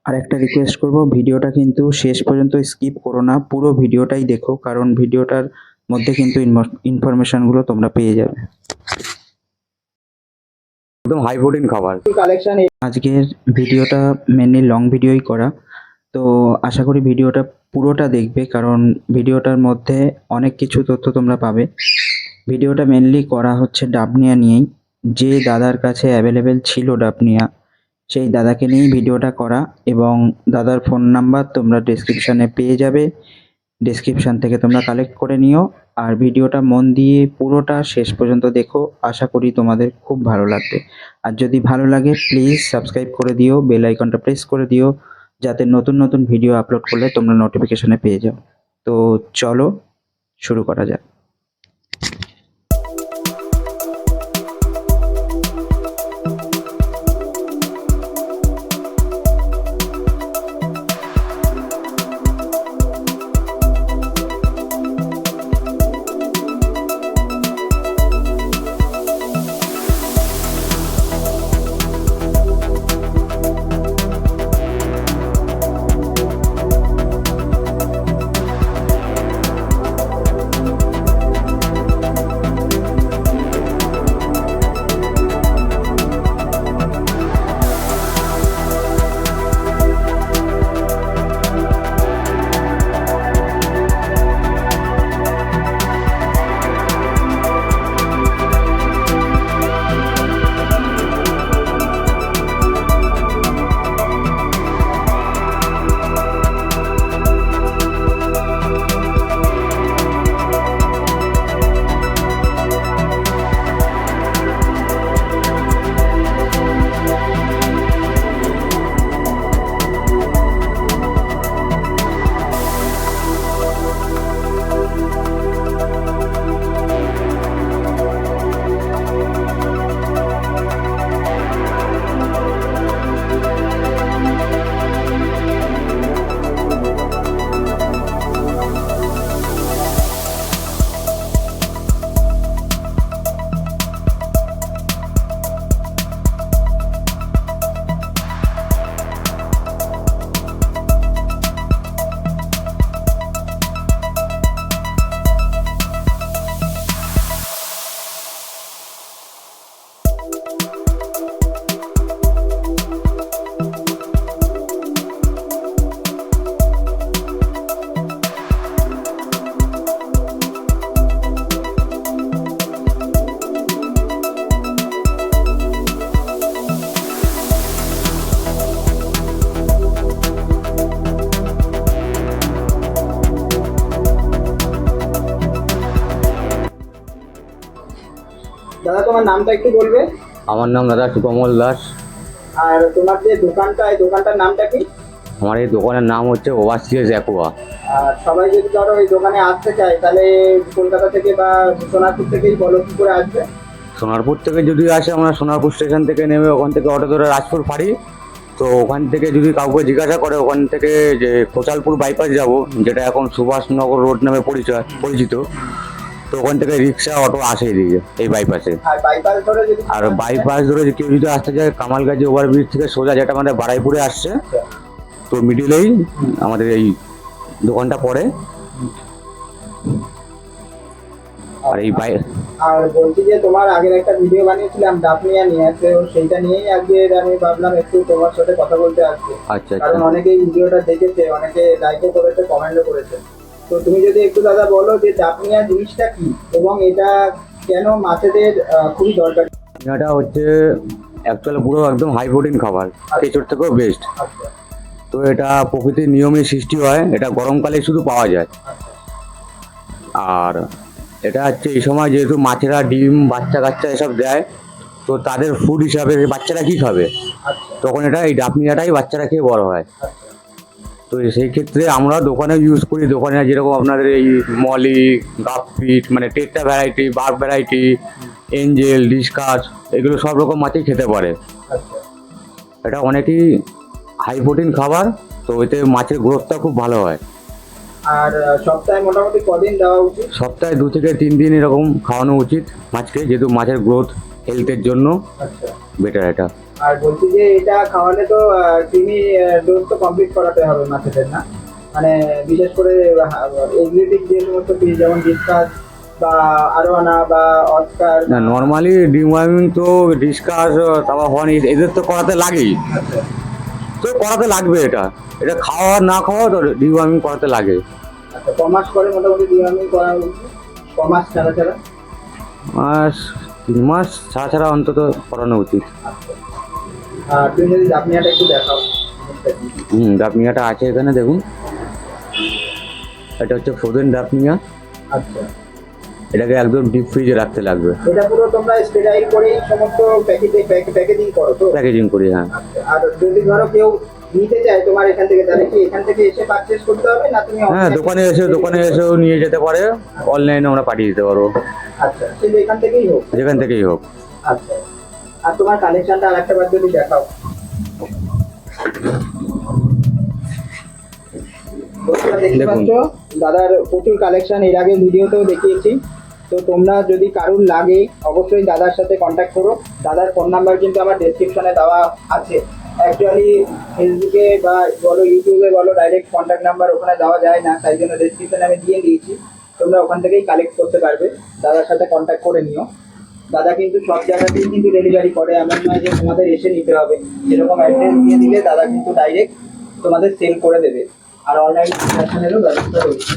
আর একটা রিকোয়েস্ট করব, ভিডিওটা কিন্তু শেষ পর্যন্ত স্কিপ করো না, পুরো ভিডিওটাই দেখো, কারণ ভিডিওটার মধ্যে কিন্তু ইনফরমেশনগুলো তোমরা পেয়ে যাবে। একদম হাই প্রোটিন খাবার। আজকের ভিডিওটা মেনলি লং ভিডিওই করা, তো আশা করি ভিডিওটা পুরোটা দেখবে, কারণ ভিডিওটার মধ্যে অনেক কিছু তথ্য তোমরা পাবে। ভিডিওটা মেনলি করা হচ্ছে ডাবনিয়া নিয়েই। যে দাদার কাছে অ্যাভেলেবেল ছিল ডাবনিয়া, সেই দাদাকে নিয়েই ভিডিওটা করা, এবং দাদার ফোন নাম্বার তোমরা ডেসক্রিপশানে পেয়ে যাবে। ডেসক্রিপশান থেকে তোমরা কালেক্ট করে নিও, আর ভিডিওটা মন দিয়ে পুরোটা শেষ পর্যন্ত দেখো। আশা করি তোমাদের খুব ভালো লাগবে। আর যদি ভালো লাগে প্লিজ সাবস্ক্রাইব করে দিও, বেল আইকনটা প্রেস করে দিও, যাতে নতুন নতুন ভিডিও আপলোড করলে তোমরা নোটিফিকেশনে পেয়ে যাও। তো চলো শুরু করা যাক। দাদা তোমার নামটা একটু বলবে? আমার নাম দাদা সুকমল দাস। আর তোমার যে দোকানটা, এই দোকানটার নামটা কি? আমার এই দোকানের নাম হচ্ছে ওভারসিয়াস অ্যাকোয়া। আর সবাই যদি ধরো এই দোকানে আসতে চায়, তাহলে কলকাতা থেকে বা সোনারপুর থেকেই বলো কি করে আসবে? সোনারপুর থেকে যদি আসে, আমরা সোনারপুর স্টেশন থেকে নেমে ওখান থেকে অটো ধরে রাজপুর ফাঁড়ি। তো ওখান থেকে যদি কাউকে জিজ্ঞাসা করে ওখান থেকে যে কোচালপুর বাইপাস যাব, যেটা এখন সুভাষনগর রোড নামে পরিচিত, তো ওখান থেকে রিক্সা অটো আসে এদিকে এই বাইপাসে। আর বাইপাস ধরে যদি আর বাইপাস ধরে কেউ যদি আসতে চায় কামালগাছি ওভারব্রিজ থেকে সোজা, যেটা আমাদের বারাইপুরে আসছে, তো মিডিলেই আমাদের এই দোকানটা পড়ে। আর এই আর বলছি যে তোমার আগের একটা ভিডিও বানিয়েছিলাম ডাবনিয়া নিয়ে, তো সেইটা নিয়েই আজকে আমি ভাবলাম একটু তোমার সাথে কথা বলতে আসবো। আচ্ছা, কারণ অনেকেই ভিডিওটা দেখেছে, অনেকে লাইকও করেছে, কমেন্টও করেছে। তো তুমি যদি একটু দাদা বলো যে ডাবনিয়া জিনিসটা কি এবং এটা কেন মাছেদের খুবই দরকার? এটা হচ্ছে অ্যাকচুয়ালি পুরো একদম হাই প্রোটিন খাবার, কেঁচোর থেকেও বেস্ট। আচ্ছা তো এটা প্রকৃতির নিয়মে সৃষ্টি হয়, এটা গরমকালে শুধু পাওয়া যায়। আর এটা হচ্ছে এই সময় যেহেতু মাছেরা ডিম বাচ্চা কাচ্চা এসব দেয়, তো তাদের ফুড হিসাবে বাচ্চারা কি খাবে, তখন এটা এই ডাবনিয়াটাই বাচ্চারা খেয়ে বড় হয়। তো সেই ক্ষেত্রে আমরা দোকানে ইউজ করি, দোকানে যেরকম আপনাদের এই মলি, গাপফিট, মানে tetra variety, verb variety, Angel, discuss, এগুলো সব রকম মাছই খেতে পারে। এটা অনেকই হাই প্রোটিন খাবার, তো এতে মাছের গ্রোথটা খুব ভালো হয়। আর সপ্তাহে মোটামুটি কদিন দেওয়া উচিত? সপ্তাহে 2 থেকে 3 দিন এরকম খাওয়ানো উচিত মাছকে, যেহেতু মাছের গ্রোথ হেলথের জন্য বেটার এটা। আর বলছি যে এটা খাওয়ালে তো কৃমি ডোজ তো কমপ্লিট করাতে হবে মাছেদের, না? মানে বিশেষ করে এক্সোটিক যে সমস্ত fish যেমন ডিসকাস বা আরোয়ানা বা অস্কার। না নর্মালি ডিওয়ার্মিং তো ডিসকাস তারপর হর্ন এদের তো করাতে লাগেই, আচ্ছা তো করাতে লাগবে। এটা এটা খাওয়া না খাওয়া তো ডিওয়ার্মিং করাতে লাগে। আচ্ছা, কমাস করে মোটামুটি ডিওয়ার্মিং করা উচিত? কমাস ছাড়া ছাড়া? মাস 3 মাস ছাড়া ছাড়া অন্তত করানো উচিত। আচ্ছা, আর তুমি যদি জাপনিয়াটা একটু দেখাও। ডাপনিয়াটা আছে এখানে দেখুন, এটা হচ্ছে ফ্রোজেন ডাপনিয়া। আচ্ছা, এটাকে একদম ডিপ ফ্রিজে রাখতে লাগবে, এটা পুরো তোমরা স্টেরাইল করেই সমস্ত প্যাকেজিং করো তো? প্যাকেজিং করি। হ্যাঁ আচ্ছা, আর যদি ধরো কেউ নিতে চায় তোমার এখান থেকে, তাহলে কি এখান থেকে এসে পারচেজ করতে হবে না তুমি হ্যাঁ online- দোকানে এসেও নিয়ে যেতে পারে, অনলাইনে আমরা পাঠিয়ে দিতে পারবো, আচ্ছা, সেটা এখান থেকেই হোক। যেখান থেকেই হোক। আচ্ছা, আর তোমার কালেকশনটা আরেকটা বার যদি দেখাও। বন্ধুরা দেখতে দেখুন। পাচ্ছ দাদার প্রচুর কালেকশন, এর আগে ভিডিওতেও দেখিয়েছি। তো তোমরা যদি কারুর লাগে অবশ্যই দাদার সাথে কন্ট্যাক্ট করো। দাদার ফোন নাম্বার কিন্তু আমার ডেসক্রিপশনে দেওয়া আছে। অ্যাকচুয়ালি ফেসবুকে বা বলো ইউটিউবে বলো ডাইরেক্ট কন্ট্যাক্ট নাম্বার ওখানে দেওয়া যায় না, তাই জন্য ডেসক্রিপশনে আমি দিয়ে দিয়েছি। তোমরা ওখান থেকেই কালেক্ট করতে পারবে, দাদার সাথে কন্ট্যাক্ট করে নিও। দাদা কিন্তু সব জায়গাতেই কিন্তু ডেলিভারি করে, এমন নয় যে তোমাদের এসে নিতে হবে। যেরকম অ্যাড্রেস দিয়ে দিলে দাদা কিন্তু ডাইরেক্ট তোমাদের সেল করে দেবে। আর অনলাইন ট্রানজাকশনেরও ব্যবস্থা রয়েছে।